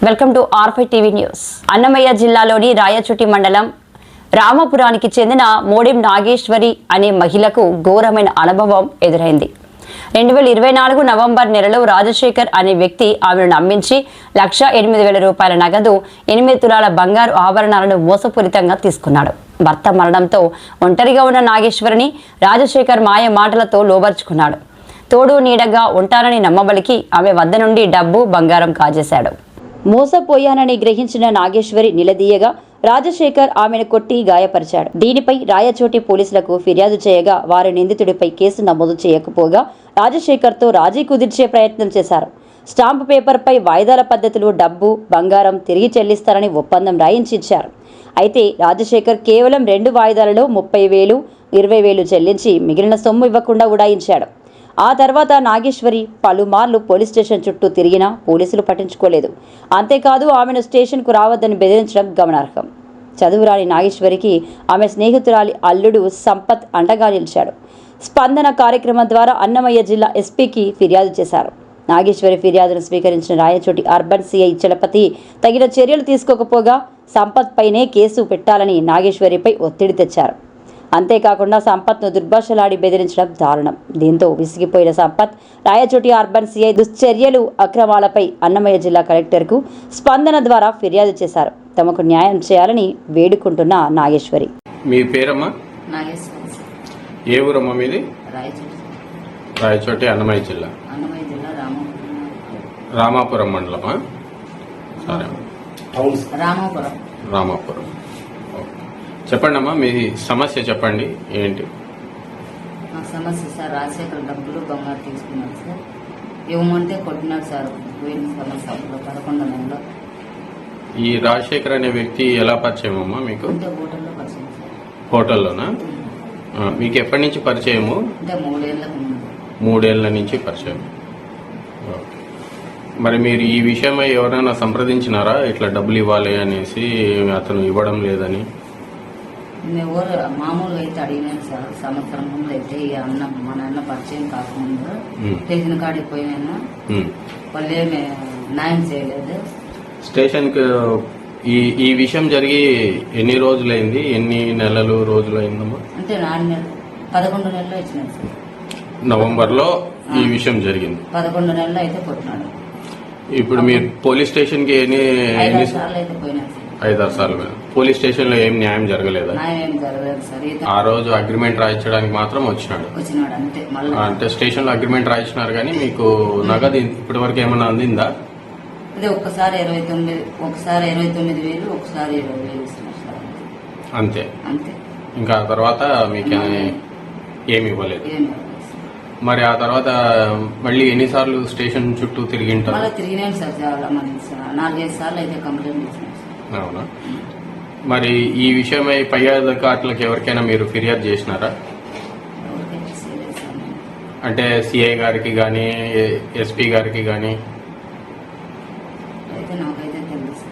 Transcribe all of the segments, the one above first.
Welcome to R five TV news. Annamayya జిల్లాలోని రాయచోటి మండలం రామాపురానికి చెందిన మోడిం నాగేశ్వరి అనే మహిళకు ఘోరమైన అనుభవం ఎదురైంది. 2024 నవంబర్ నెలలో రాజశేఖర్ అనే వ్యక్తి ఆమెను నమ్మించి 1,08,000 రూపాయల నగదు, 8 తులాల బంగారు ఆభరణాలను మోసపూరితంగా తీసుకున్నాడు. భర్త మరణంతో ఒంటరిగా ఉన్న నాగేశ్వరిని రాజశేఖర్ మాయ మాటలతో లోబర్చుకున్నాడు. తోడు నీడగా ఉంటానని నమ్మబలికి ఆమె వద్ద నుండి డబ్బు, బంగారం కాజేశాడు. మోసపోయానని గ్రహించిన నాగేశ్వరి నిలదీయగా రాజశేఖర్ ఆమెను కొట్టి గాయపరిచాడు. దీనిపై రాయచోటి పోలీసులకు ఫిర్యాదు చేయగా వారి నిందితుడిపై కేసు నమోదు చేయకపోగా రాజశేఖర్తో రాజీ కుదిర్చే ప్రయత్నం చేశారు. స్టాంపు పేపర్పై వాయిదాల పద్ధతులు, డబ్బు, బంగారం తిరిగి చెల్లిస్తారని ఒప్పందం రాయించి ఇచ్చారు. అయితే రాజశేఖర్ కేవలం 2 వాయిదాలలో 30,000, 20,000 చెల్లించి మిగిలిన సొమ్ము ఇవ్వకుండా ఉడాయించాడు. ఆ తర్వాత నాగేశ్వరి పలుమార్లు పోలీస్ స్టేషన్ చుట్టూ తిరిగినా పోలీసులు పట్టించుకోలేదు. అంతేకాదు ఆమెను స్టేషన్కు రావద్దని బెదిరించడం గమనార్హం. చదువురాని నాగేశ్వరికి ఆమె స్నేహితురాలి అల్లుడు సంపత్ అండగా నిలిచాడు. స్పందన కార్యక్రమం ద్వారా అన్నమయ్య జిల్లా ఎస్పీకి ఫిర్యాదు చేశారు. నాగేశ్వరి ఫిర్యాదును స్వీకరించిన రాయచోటి అర్బన్ సిఐ చలపతి తగిన చర్యలు తీసుకోకపోగా సంపత్ పైనే కేసు పెట్టాలని నాగేశ్వరిపై ఒత్తిడి తెచ్చారు. అంతేకాకుండా సంపత్ను దుర్భాషలాడి బెదిరించడం దారుణం. దీంతో విసిగిపోయిన సంపత్ రాయచోటి అర్బన్ సిఐ దుశ్చర్యలు, అక్రమాలపై అన్నమయ్య జిల్లా కలెక్టర్కు స్పందన ద్వారా ఫిర్యాదు చేశారు. తమకు న్యాయం చేయాలని వేడుకుంటున్న నాగేశ్వరి. మీ పేరమ్మా? ఏ ఊరమ్మా మీది? రాయచోటి అన్నమయ్య జిల్లా రామాపురం మండలమా? సరే, రామాపురం. చెప్పండి అమ్మా, మీ సమస్య చెప్పండి. ఏంటి మా సమస్య? సార్, రాజశేఖర్ డబ్బులు, బంగారు తీసుకున్నాడు సార్. ఇవ్వమంటే కొట్టినాడు సార్. పోయిన సంవత్సరంలో 11 నెలలో. ఈ రాజశేఖర్ అనే వ్యక్తి ఎలా పరిచయం అమ్మా మీకు? అంటే హోటల్లో పరిచయం సార్. హోటల్లోనా? మీకు ఎప్పటి నుంచి పరిచయము? అంటే 3 ఏళ్ళకు ముందు. 3 ఏళ్ల నుంచి పరిచయం. మరి మీరు ఈ విషయమై ఎవరైనా సంప్రదించినారా? ఇట్లా డబ్బులు ఇవ్వాలి అనేసి అతను ఇవ్వడం లేదని. మేము మామూలుగా అయితే అడిగినాను సార్. సంవత్సరం ముందు అయితే ఈ మా నాన్న పరిచయం కాకముందు స్టేషన్ కాడికి పోయినా వాళ్ళు ఏమి న్యాయం చేయలేదు. స్టేషన్ కు ఈ విషయం జరిగి ఎన్ని రోజులైంది? ఎన్ని నెలలు, రోజులు అయిందమ్మా? అంటే 4 నెలలు, 11 నెలలు ఇచ్చినాడు సార్. నవంబర్ లో ఈ విషయం జరిగింది. 11 నెలలు అయితే కొట్టినాడు. ఇప్పుడు మీరు పోలీస్ స్టేషన్ కి 5-6 సార్లు అయితే పోయినాడు సార్. 5-6 సార్లు పోలీస్ స్టేషన్ లో ఏం న్యాయం జరగలేదా? న్యాయం జరగలేదు సార్. ఆ రోజు అగ్రిమెంట్ రాయించడానికి మాత్రం వచ్చినాడు. అంతే. అంటే స్టేషన్ లో అగ్రిమెంట్ రాయించినారు కానీ మీకు నగదు ఇప్పటి వరకు ఏమన్నా అందిందా? అదే ఒకసారి 29,000, ఒకసారి 20,000, ఒకసారి 20,000 ఇస్తున్నారు సార్. అంతే. అంతే. ఇంకా ఆ తర్వాత మీకు ఏమి ఇవ్వలేదు. మరి ఆ తర్వాత మళ్ళీ ఎన్నిసార్లు స్టేషన్ చుట్టూ తిరిగింటారు? మళ్ళీ తిరిగినాను సార్. చాలా మంది 4-5 సార్లు అయితే కంప్లైంట్ చేసినాను సార్. అవునా? మరి ఈ విషయమై పై అధికారులకు ఎవరికైనా మీరు ఫిర్యాదు చేసినారా? అంటే సిఐ గారికి కానీ, ఎస్పీ గారికి కానీ? అయితే నాకైతే తెలుసు.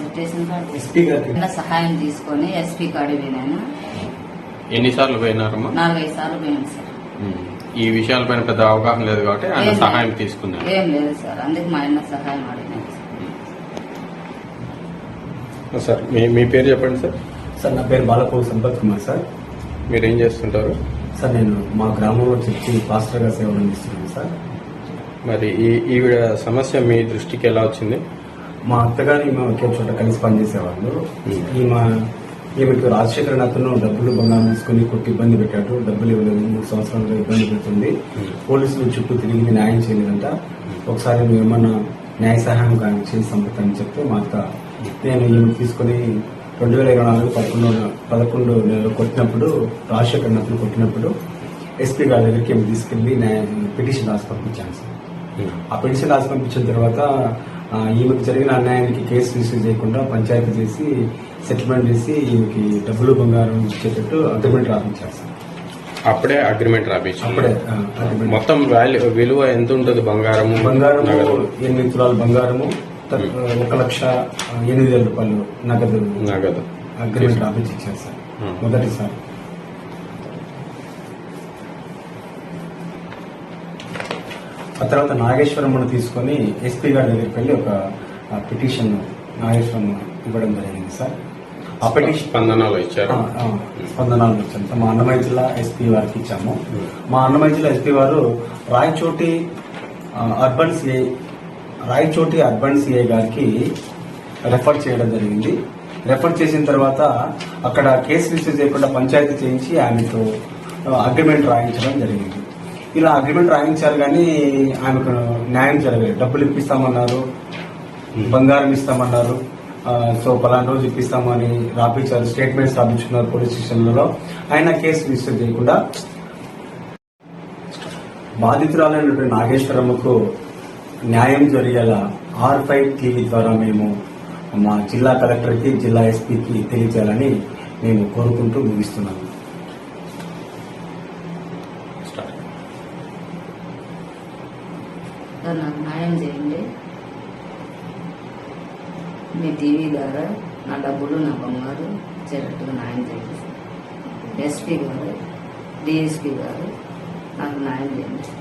స్టేషన్ సహాయం తీసుకొని ఎస్పీ కాడి పోయినాను. ఎన్నిసార్లు పోయినారమ్మా? 4-5 సార్లు పోయినాను సార్. ఈ విషయాలపైన పెద్ద అవగాహన లేదు కాబట్టి ఆయన సహాయం తీసుకున్నారు. ఏం లేదు సార్, అందుకు మా ఆయన సహాయం అడిగినాను సార్. మీ పేరు చెప్పండి సార్. సార్, నా పేరు బాలపూడి సంపత్ కుమార్ సార్. మీరు ఏం చేస్తుంటారు? సార్, నేను మా గ్రామంలో చర్చి పాస్టర్గా సేవలు అందిస్తున్నాను సార్. మరి ఈవిడ సమస్య మీ దృష్టికి ఎలా వచ్చింది? మా అత్తగారు మేము ఒకే చోట కలిసి పనిచేసేవాళ్ళు. ఈమెకు రాజశేఖర్ అతను డబ్బులు, బంగారం తీసుకుని కొట్టి ఇబ్బంది పెట్టాడు. డబ్బులు ఇవ్వలేదు, 3 సంవత్సరాలుగా ఇబ్బంది పెడుతుంది. పోలీసులు చుట్టూ తిరిగి న్యాయం చేయలేదంట. ఒకసారి నువ్వు ఏమన్నా న్యాయ సహాయం కానీ చేసి సంపత్ అని చెప్తే మా అత్త నేను ఈమె తీసుకుని 2024 11 నెలలు కొట్టినప్పుడు, రాజశేఖర్ అతను కొట్టినప్పుడు ఎస్పీ గారి దగ్గరికి ఏమి తీసుకెళ్లి పిటిషన్ రాసి పంపించాను సార్. ఆ పిటిషన్ రాసి పంపించిన తర్వాత ఈమెకు జరిగిన అన్యాయానికి కేసు రిజిస్టర్ చేయకుండా పంచాయతీ చేసి సెటిల్మెంట్ చేసి ఈమెకి డబ్బులు, బంగారం ఇచ్చేటట్టు అగ్రిమెంట్ రాపించారు సార్. అప్పుడే అగ్రిమెంట్ రాపించారు. అప్పుడే మొత్తం విలువ ఎంత ఉంటుంది? బంగారము 8 తులాల బంగారము, 1,08,000 రూపాయలు నగదు అగ్రిమెంట్ రాపించి ఇచ్చారు సార్ మొదటిసారి. ఆ తర్వాత నాగేశ్వరమ్మను తీసుకొని ఎస్పీ గారి దగ్గరికి వెళ్ళి ఒక పిటిషన్ నాగేశ్వరం ఇవ్వడం జరిగింది సార్. ఆ పిటిషన్ స్పందనలో ఇచ్చారు. స్పందనాలు వచ్చాను సార్. మా అన్నమయ్య జిల్లా ఎస్పీ వారికి ఇచ్చాము. మా అన్నమయ్య జిల్లా ఎస్పీ వారు రాయచోటి అర్బన్ సిఐ గారికి రెఫర్ చేయడం జరిగింది. రెఫర్ చేసిన తర్వాత అక్కడ కేసు రిజిస్టర్ చేయకుండా పంచాయతీ చేయించి ఆమెకు అగ్రిమెంట్ రాయించడం జరిగింది. ఇలా అగ్రిమెంట్ రాయించారు కానీ ఆమెకు న్యాయం జరగలేదు. డబ్బులు ఇప్పిస్తామన్నారు, బంగారం ఇస్తామన్నారు. సో పలానా రోజు ఇప్పిస్తామని రాపించారు. స్టేట్మెంట్స్ రాపించుకున్నారు పోలీస్ స్టేషన్లలో. ఆయన కేసు రిజిస్టర్ చేయకుండా బాధితురాలైనటువంటి నాగేశ్వరమ్మకు న్యాయం జరిగేలా R5 టీవీ ద్వారా మేము మా జిల్లా కలెక్టర్కి, జిల్లా ఎస్పీకి తెలియజేయాలని మేము కోరుకుంటూ ముగిస్తున్నాము. సార్ నాకు న్యాయం చేయండి. మీ టీవీ ద్వారా నా డబ్బులు, నా బంగారు చేరట్టుగా న్యాయం చేయండి. ఎస్పీ గారు, డిఎస్పీ గారు నాకు న్యాయం చేయండి.